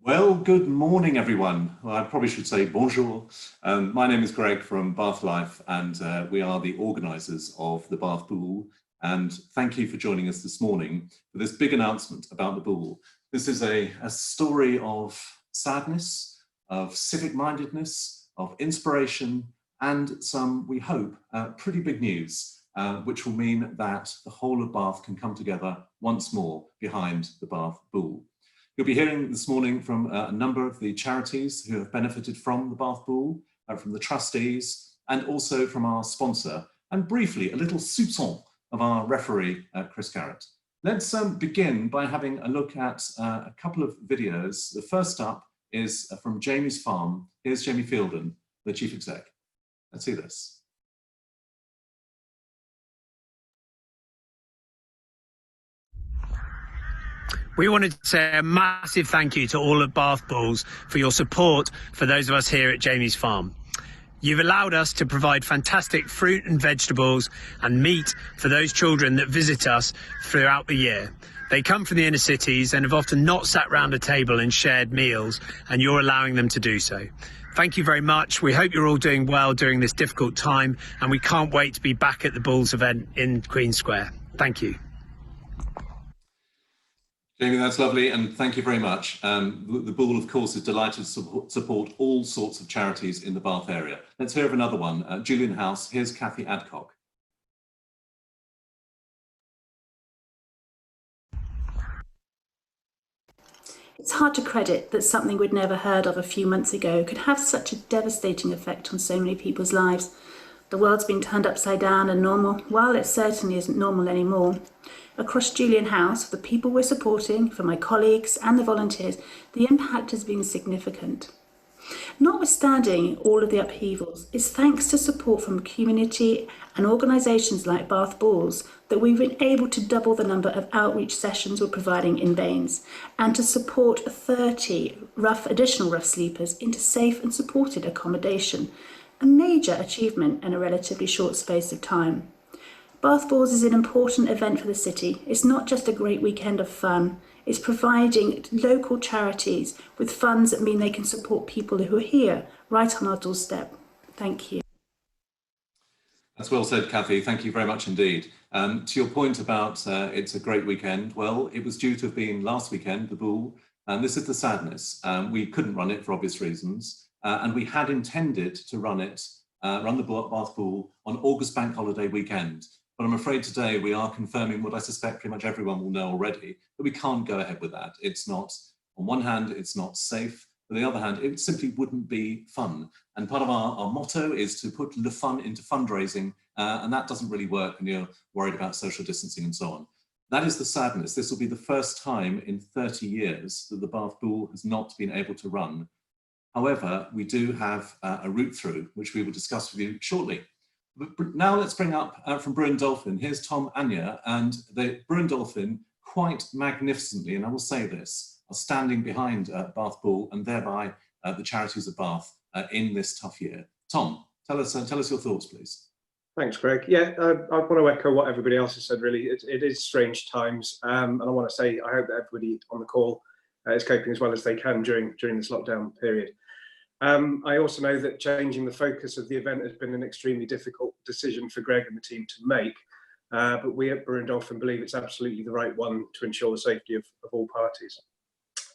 Well, good morning, everyone. Well, I probably should say bonjour. My name is Greg from Bath Life, and we are the organisers of the Bath Boule. And thank you for joining us this morning for this big announcement about the Boule. This is a story of sadness, of civic-mindedness, of inspiration, and some, we hope, pretty big news, which will mean that the whole of Bath can come together once more behind the Bath Boule. You'll be hearing this morning from a number of the charities who have benefited from the Bath Boule, from the trustees, and also from our sponsor, and briefly a little soupçon of our referee, Chris Garrett. Let's begin by having a look at a couple of videos. The first up is from Jamie's farm. Here's Jamie Fielden, the chief exec. Let's see this. We wanted to say a massive thank you to all of Bath Boules for your support for those of us here at Jamie's farm. You've allowed us to provide fantastic fruit and vegetables and meat for those children that visit us throughout the year. They come from the inner cities and have often not sat round a table and shared meals, and you're allowing them to do so. Thank you very much. We hope you're all doing well during this difficult time, and we can't wait to be back at the Boules event in Queen Square. Thank you. Jamie, that's lovely, and thank you very much. The Boule, of course, is delighted to support all sorts of charities in the Bath area. Let's hear of another one. Julian House, here's Kathy Adcock. It's hard to credit that something we'd never heard of a few months ago could have such a devastating effect on so many people's lives. The world's been turned upside down and normal, while it certainly isn't normal anymore. Across Julian House, the people we're supporting, for my colleagues and the volunteers, the impact has been significant. Notwithstanding all of the upheavals, it's thanks to support from community and organisations like Bath Boules that we've been able to double the number of outreach sessions we're providing in Baines and to support 30 additional rough sleepers into safe and supported accommodation, a major achievement in a relatively short space of time. Bath Boules is an important event for the city. It's not just a great weekend of fun. It's providing local charities with funds that mean they can support people who are here, right on our doorstep. Thank you. That's well said, Kathy. Thank you very much indeed. To your point about it's a great weekend, well, it was due to have been last weekend, the Boule, and this is the sadness. We couldn't run it for obvious reasons, and we had intended to run the Bath Boule on August Bank Holiday weekend. But I'm afraid today we are confirming what I suspect pretty much everyone will know already, that we can't go ahead with that. It's not, on one hand, it's not safe. On the other hand, it simply wouldn't be fun. And part of our motto is to put the fun into fundraising, and that doesn't really work when you're worried about social distancing and so on. That is the sadness. This will be the first time in 30 years that the Bath Boule has not been able to run. However, we do have a route through, which we will discuss with you shortly. But now let's bring up from Brewin Dolphin. Here's Tom Anya, and the Brewin Dolphin quite magnificently, and I will say this, are standing behind Bath Boule and thereby the charities of Bath in this tough year. Tom, tell us your thoughts, please. Thanks, Greg. Yeah, I want to echo what everybody else has said, really. It is strange times, and I want to say I hope that everybody on the call is coping as well as they can during this lockdown period. I also know that changing the focus of the event has been an extremely difficult decision for Greg and the team to make, but we at Brewin Dolphin believe it's absolutely the right one to ensure the safety of all parties.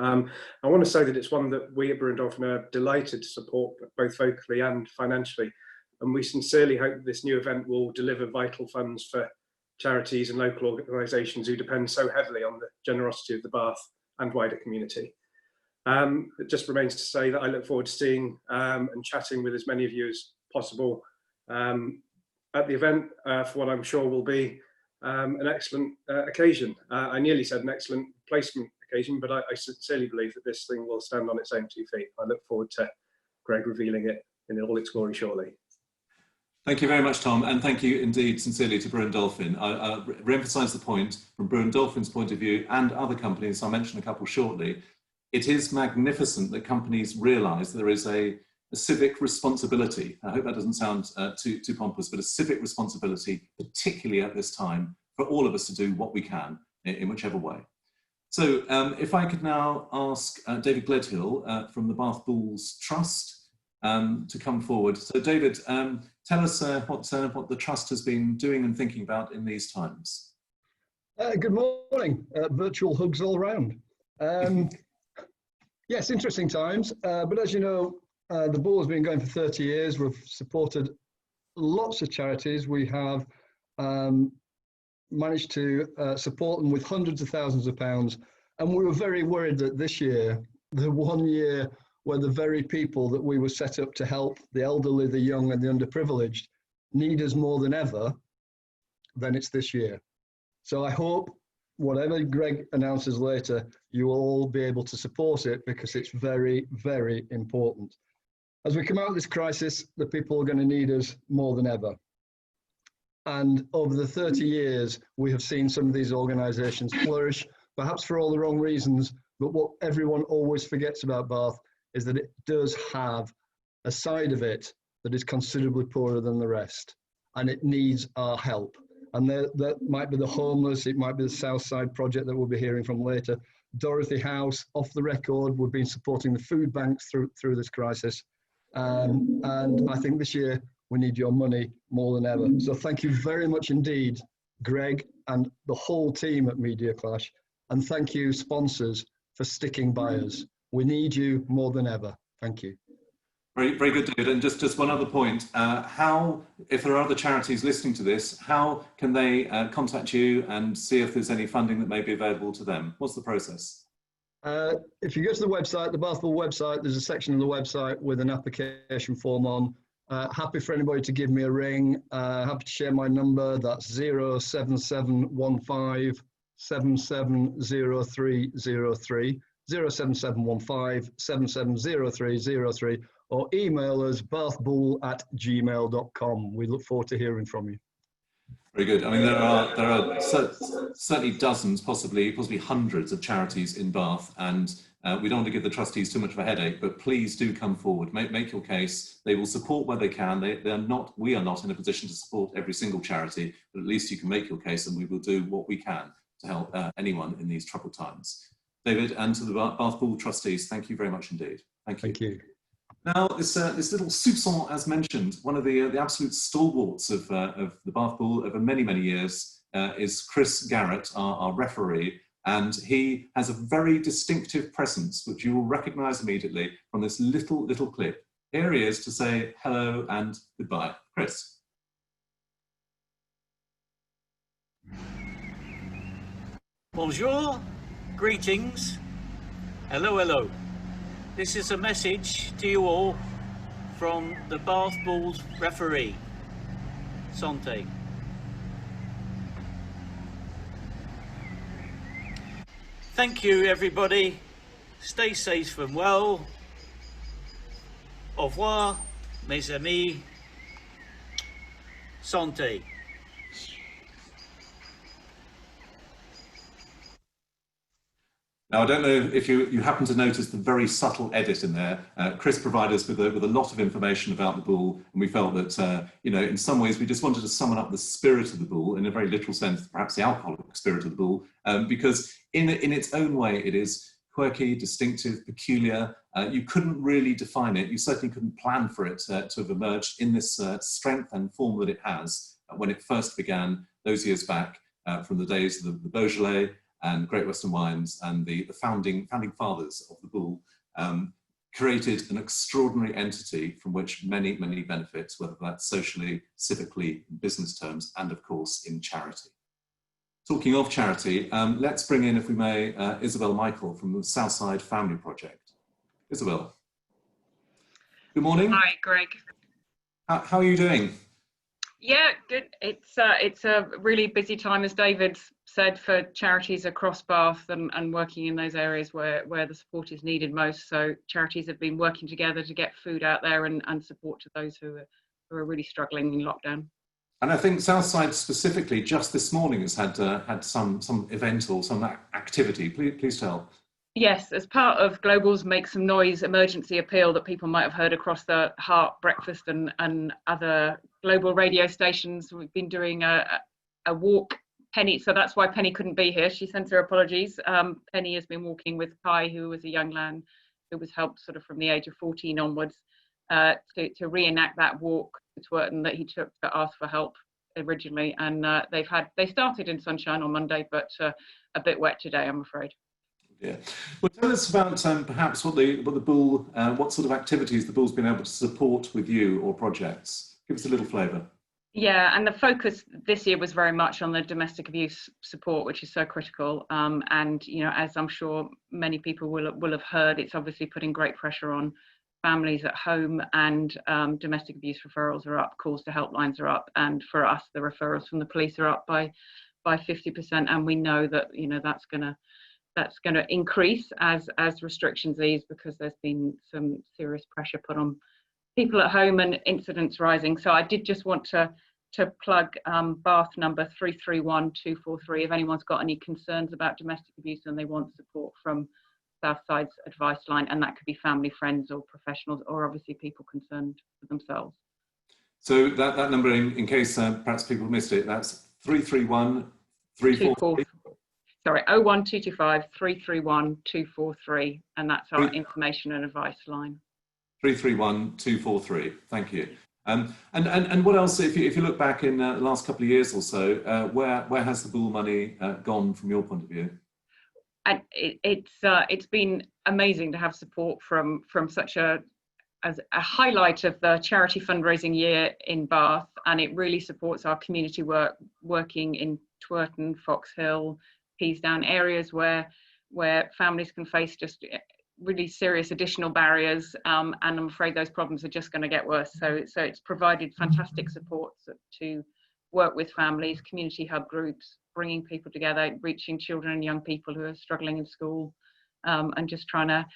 I want to say that it's one that we at Brewin Dolphin are delighted to support both vocally and financially, and we sincerely hope that this new event will deliver vital funds for charities and local organisations who depend so heavily on the generosity of the Bath and wider community. It just remains to say that I look forward to seeing and chatting with as many of you as possible at the event for what I'm sure will be an excellent occasion. I nearly said an excellent placement occasion, but I sincerely believe that this thing will stand on its own 2 feet. I look forward to Greg revealing it in all its glory shortly. Thank you very much, Tom, and thank you indeed sincerely to Brewin Dolphin. I'll re-emphasise the point from Brewin Dolphin's point of view and other companies, I'll mention a couple shortly. It is magnificent that companies realise there is a civic responsibility. I hope that doesn't sound too pompous, but a civic responsibility, particularly at this time, for all of us to do what we can in whichever way. So if I could now ask David Gledhill from the Bath Boules Trust to come forward. So David, tell us what the Trust has been doing and thinking about in these times. Good morning. Virtual hugs all round. Yes, interesting times, but as you know, the Boules has been going for 30 years. We've supported lots of charities. We have managed to support them with hundreds of thousands of pounds. And we were very worried that this year, the 1 year where the very people that we were set up to help, the elderly, the young and the underprivileged, need us more than ever, then it's this year. So I hope whatever Greg announces later, you will all be able to support it because it's very, very important. As we come out of this crisis, the people are going to need us more than ever. And over the 30 years, we have seen some of these organisations flourish, perhaps for all the wrong reasons, but what everyone always forgets about Bath is that it does have a side of it that is considerably poorer than the rest, and it needs our help. And that might be the homeless, it might be the South Side project that we'll be hearing from later. Dorothy House, off the record, we've been supporting the food banks through this crisis. And I think this year we need your money more than ever. So thank you very much indeed, Greg and the whole team at Media Clash. And thank you, sponsors, for sticking by us. We need you more than ever. Thank you. Very, very good, David. And just one other point, how, if there are other charities listening to this, how can they contact you and see if there's any funding that may be available to them? What's the process? If you go to the website, the Bath Boules website, there's a section of the website with an application form on. Happy for anybody to give me a ring. Happy to share my number. That's 07715 770303, 07715 770303, or email us bathboule@gmail.com. We look forward to hearing from you. Very good. I mean, there are certainly dozens, possibly hundreds of charities in Bath, and we don't want to give the trustees too much of a headache, but please do come forward, make your case. They will support where they can. We are not in a position to support every single charity, but at least you can make your case, and we will do what we can to help anyone in these troubled times. David, and to the Bath Boules trustees, thank you very much indeed. Thank you. Thank you. Now, this little soupçon, as mentioned, one of the absolute stalwarts of the Bath Boules over many, many years is Chris Garrett, our referee, and he has a very distinctive presence, which you will recognise immediately from this little clip. Here he is to say hello and goodbye. Chris. Bonjour, greetings, hello. This is a message to you all from the Bath Boules referee, Santé. Thank you everybody, stay safe and well. Au revoir, mes amis, Santé. Now, I don't know if you happen to notice the very subtle edit in there. Chris provided us with a lot of information about the Boule, and we felt that, in some ways we just wanted to summon up the spirit of the Boule, in a very literal sense, perhaps the alcoholic spirit of the Boule, because in its own way it is quirky, distinctive, peculiar. You couldn't really define it. You certainly couldn't plan for it to have emerged in this strength and form that it has when it first began those years back from the days of the Beaujolais and Great Western Wines and the founding fathers of the Boule, created an extraordinary entity from which many benefits, whether that's socially, civically, in business terms, and of course in charity. Talking of charity, let's bring in, if we may, Isabel Michael from the Southside Family Project. Isabel. Good morning. Hi, Greg. How are you doing? Yeah, good. It's a really busy time, as David said, for charities across Bath and working in those areas where the support is needed most. So charities have been working together to get food out there and support to those who are really struggling in lockdown. And I think Southside specifically just this morning has had some event or some activity. Please tell. Yes, as part of Global's Make Some Noise emergency appeal that people might have heard across the Heart Breakfast and other global radio stations, we've been doing a walk Penny, so that's why Penny couldn't be here. She sends her apologies. Penny has been walking with Kai, who was a young lad who was helped sort of from the age of 14 onwards to reenact that walk to Twerton that he took to ask for help originally. And they started in sunshine on Monday, but a bit wet today, I'm afraid. Yeah. Well, tell us about perhaps what sort of activities the Boules been able to support with you or projects. Give us a little flavour. Yeah, and the focus this year was very much on the domestic abuse support, which is so critical. And you know, as I'm sure many people will have heard, it's obviously putting great pressure on families at home, and domestic abuse referrals are up, calls to helplines are up, and for us, the referrals from the police are up by 50%. And we know that, you know, that's going to increase as restrictions ease, because there's been some serious pressure put on people at home and incidents rising. So I did just want to plug Bath number 331243 if anyone's got any concerns about domestic abuse and they want support from Southside's advice line, and that could be family, friends or professionals, or obviously people concerned for themselves. So that number, in case perhaps people missed it, that's 331 343. Sorry, 01225 331 243, and that's our information and advice line. 331 243. Thank you. And what else, if you look back in the last couple of years or so, where has the Boules money gone from your point of view? And it's been amazing to have support from such a highlight of the charity fundraising year in Bath, and it really supports our community working in Twerton, Fox Hill, Peasdown, areas where families can face just really serious additional barriers, and I'm afraid those problems are just going to get worse. So it's provided fantastic support to work with families, community hub groups, bringing people together, reaching children and young people who are struggling in school, and just trying to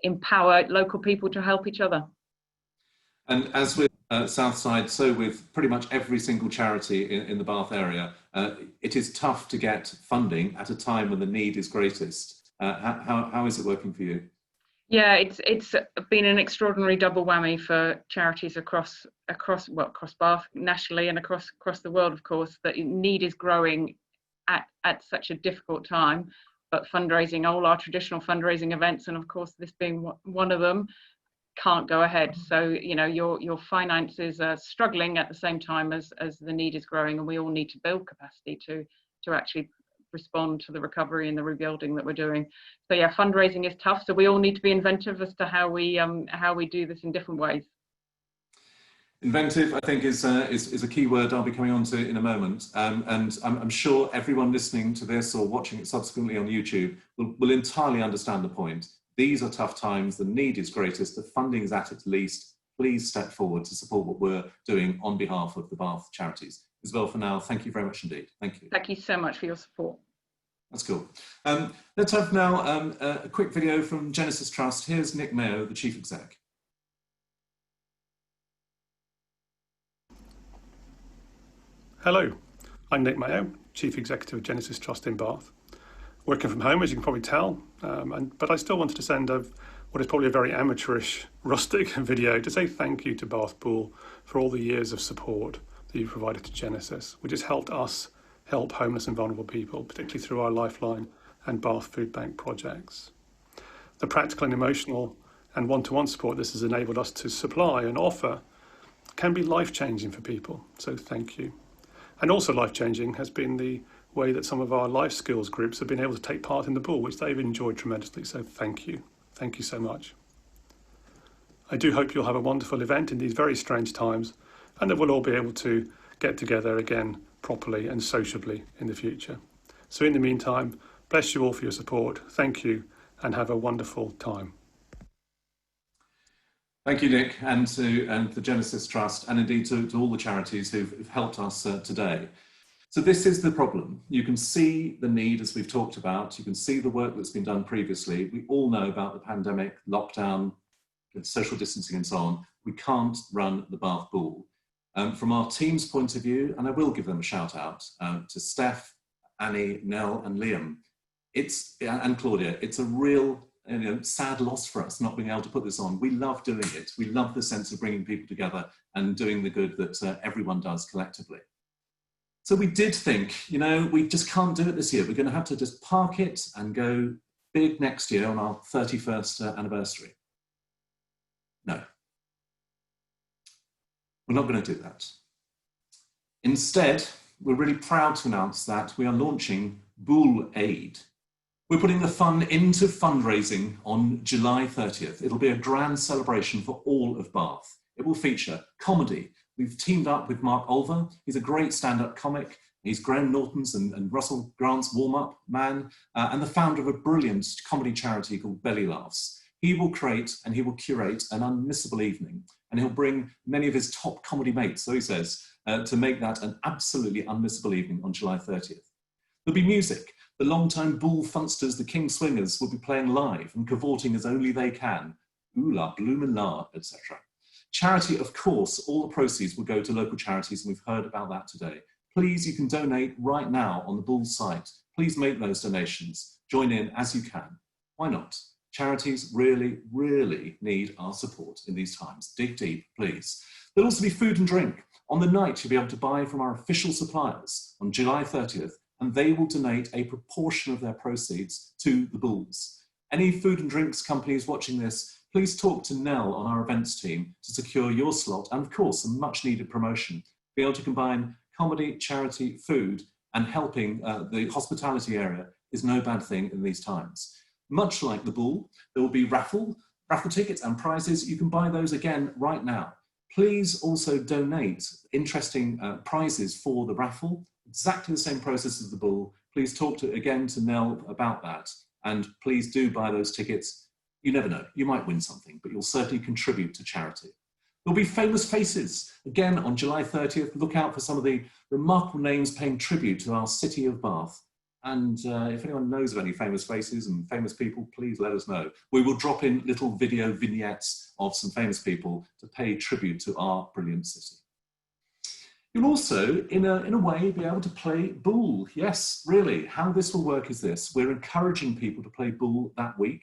empower local people to help each other. And as with Southside, so with pretty much every single charity in the Bath area, it is tough to get funding at a time when the need is greatest. How is it working for you? Yeah, it's been an extraordinary double whammy for charities across Bath nationally and across the world, of course. That need is growing at such a difficult time, but fundraising, all our traditional fundraising events, and of course this being one of them, can't go ahead. So you know, your finances are struggling at the same time as the need is growing, and we all need to build capacity to actually respond to the recovery and the rebuilding that we're doing. So yeah, fundraising is tough. So we all need to be inventive as to how we do this in different ways. Inventive, I think, is a key word I'll be coming on to in a moment. And I'm sure everyone listening to this or watching it subsequently on YouTube will entirely understand the point. These are tough times. The need is greatest. The funding is at its least. Please step forward to support what we're doing on behalf of the Bath charities. Isabel, for now, thank you very much indeed. Thank you. Thank you so much for your support. That's cool. Let's have now a quick video from Genesis Trust. Here's Nick Mayo, the Chief Exec. Hello, I'm Nick Mayo, Chief Executive of Genesis Trust in Bath. Working from home, as you can probably tell, but I still wanted to send what is probably a very amateurish, rustic video to say thank you to Bath Boules for all the years of support that you've provided to Genesis, which has helped us help homeless and vulnerable people, particularly through our Lifeline and Bath Food Bank projects. The practical and emotional and one-to-one support this has enabled us to supply and offer can be life-changing for people, so thank you. And also life-changing has been the way that some of our life skills groups have been able to take part in the Boules, which they've enjoyed tremendously, so thank you. Thank you so much. I do hope you'll have a wonderful event in these very strange times, and that we'll all be able to get together again properly and sociably in the future. So in the meantime, bless you all for your support. Thank you, and have a wonderful time. Thank you, Nick, and the Genesis Trust, and indeed to all the charities who've helped us today. So this is the problem. You can see the need, as we've talked about. You can see the work that's been done previously. We all know about the pandemic, lockdown, social distancing and so on. We can't run the Bath Boules. From our team's point of view, and I will give them a shout out to Steph, Annie, Nell and Liam, and Claudia, it's a real sad loss for us not being able to put this on. We love doing it. We love the sense of bringing people together and doing the good that everyone does collectively. So we did think, you know, we just can't do it this year. We're going to have to just park it and go big next year on our 31st anniversary. No, we're not going to do that. Instead, we're really proud to announce that we are launching BoulesAid. We're putting the fun into fundraising on July 30th. It'll be a grand celebration for all of Bath. It will feature comedy. We've teamed up with Olver. He's a great stand-up comic. He's Graham Norton's and Russell Grant's warm-up man, and the founder of a brilliant comedy charity called Belly Laughs. He will create and he will curate an unmissable evening, and he'll bring many of his top comedy mates, so he says, to make that an absolutely unmissable evening on July 30th. There'll be music. The long-time Boule funsters, the King Swingers, will be playing live and cavorting as only they can. Ooh la, bloomin' la, etc. Charity, of course, all the proceeds will go to local charities, and we've heard about that today. Please, you can donate right now on the Boules site. Please make those donations. Join in as you can. Why not? Charities really, really need our support in these times. Dig deep, please. There'll also be food and drink. On the night, you'll be able to buy from our official suppliers on July 30th, and they will donate a proportion of their proceeds to the Boules. Any food and drinks companies watching this, please talk to Nell on our events team to secure your slot, and of course, a much needed promotion. Be able to combine comedy, charity, food, and helping the hospitality area is no bad thing in these times. Much like the Boule, there will be raffle tickets and prizes. You can buy those again right now. Please also donate interesting prizes for the raffle. Exactly the same process as the Boule. Please talk again to Nell about that. And please do buy those tickets. You never know, you might win something, but you'll certainly contribute to charity. There'll be famous faces. Again, on July 30th, look out for some of the remarkable names paying tribute to our city of Bath. And if anyone knows of any famous faces and famous people, please let us know. We will drop in little video vignettes of some famous people to pay tribute to our brilliant city. You'll also, in a way, be able to play Boule. Yes, really, how this will work is this. We're encouraging people to play Boule that week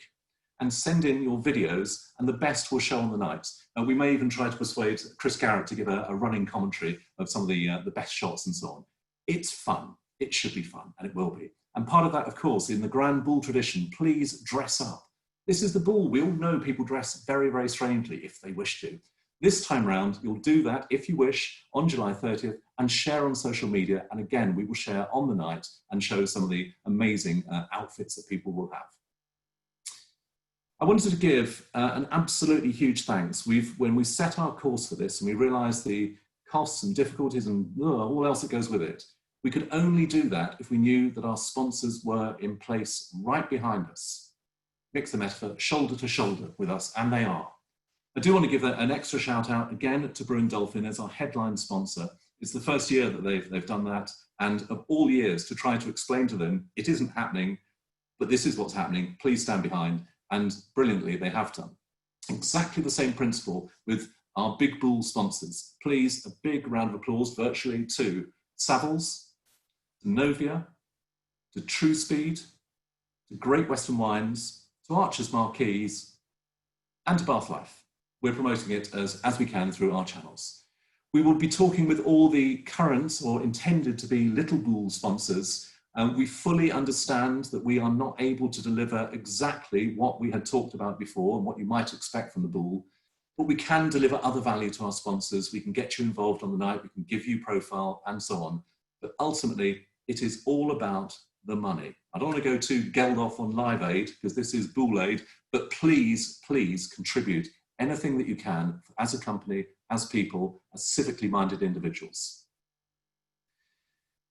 and send in your videos, and the best will show on the night. We may even try to persuade Chris Garrett to give a running commentary of some of the best shots and so on. It's fun. It should be fun, and it will be. And part of that, of course, in the grand Boule tradition, please dress up. This is the Boule. We all know people dress very, very strangely if they wish to. This time round, you'll do that, if you wish, on July 30th and share on social media. And again, we will share on the night and show some of the amazing outfits that people will have. I wanted to give an absolutely huge thanks. When we set our course for this and we realised the costs and difficulties and all else that goes with it, we could only do that if we knew that our sponsors were in place right behind us. Mix the metaphor, shoulder to shoulder with us, and they are. I do want to give an extra shout out again to Brewin Dolphin as our headline sponsor. It's the first year that they've done that, and of all years to try to explain to them, it isn't happening, but this is what's happening, please stand behind, and brilliantly they have done. Exactly the same principle with our big Boule sponsors. Please, a big round of applause virtually to Savills, to Novia, to True Speed, to Great Western Wines, to Archer's Marquees, and to Bath Life. We're promoting it as we can through our channels. We will be talking with all the current or intended to be little Boule sponsors. We fully understand that we are not able to deliver exactly what we had talked about before and what you might expect from the Boule, but we can deliver other value to our sponsors. We can get you involved on the night, we can give you profile and so on. But ultimately, it is all about the money. I don't want to go too Geldof on Live Aid because this is BoulesAid, but please, please contribute anything that you can as a company, as people, as civically minded individuals.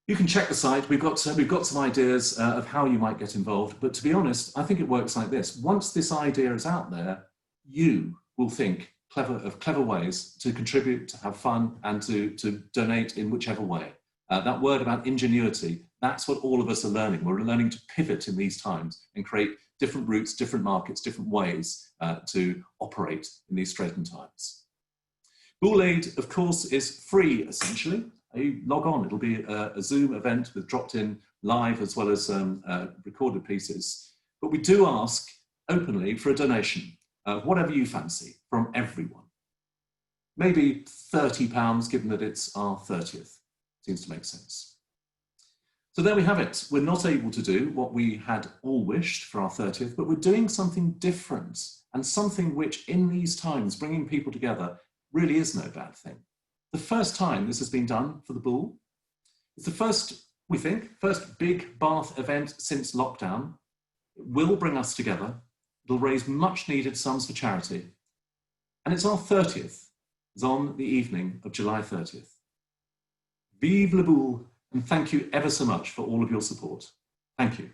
You can check the site. We've got some ideas of how you might get involved, but to be honest, I think it works like this. Once this idea is out there, you will think of clever ways to contribute, to have fun, and to donate in whichever way. That word about ingenuity, that's what all of us are learning. We're learning to pivot in these times and create different routes, different markets, different ways to operate in these straitened times. BoulesAid, of course, is free, essentially. You log on, it'll be a Zoom event with dropped in live as well as recorded pieces. But we do ask openly for a donation, whatever you fancy, from everyone. Maybe £30, given that it's our 30th. Seems to make sense. So there we have it. We're not able to do what we had all wished for our 30th, but we're doing something different, and something which in these times, bringing people together, really is no bad thing. The first time this has been done for the Boule. It's the first, we think, first big Bath event since lockdown. It will bring us together. It'll raise much needed sums for charity. And it's our 30th. It's on the evening of July 30th. Vive le Boule, and thank you ever so much for all of your support. Thank you.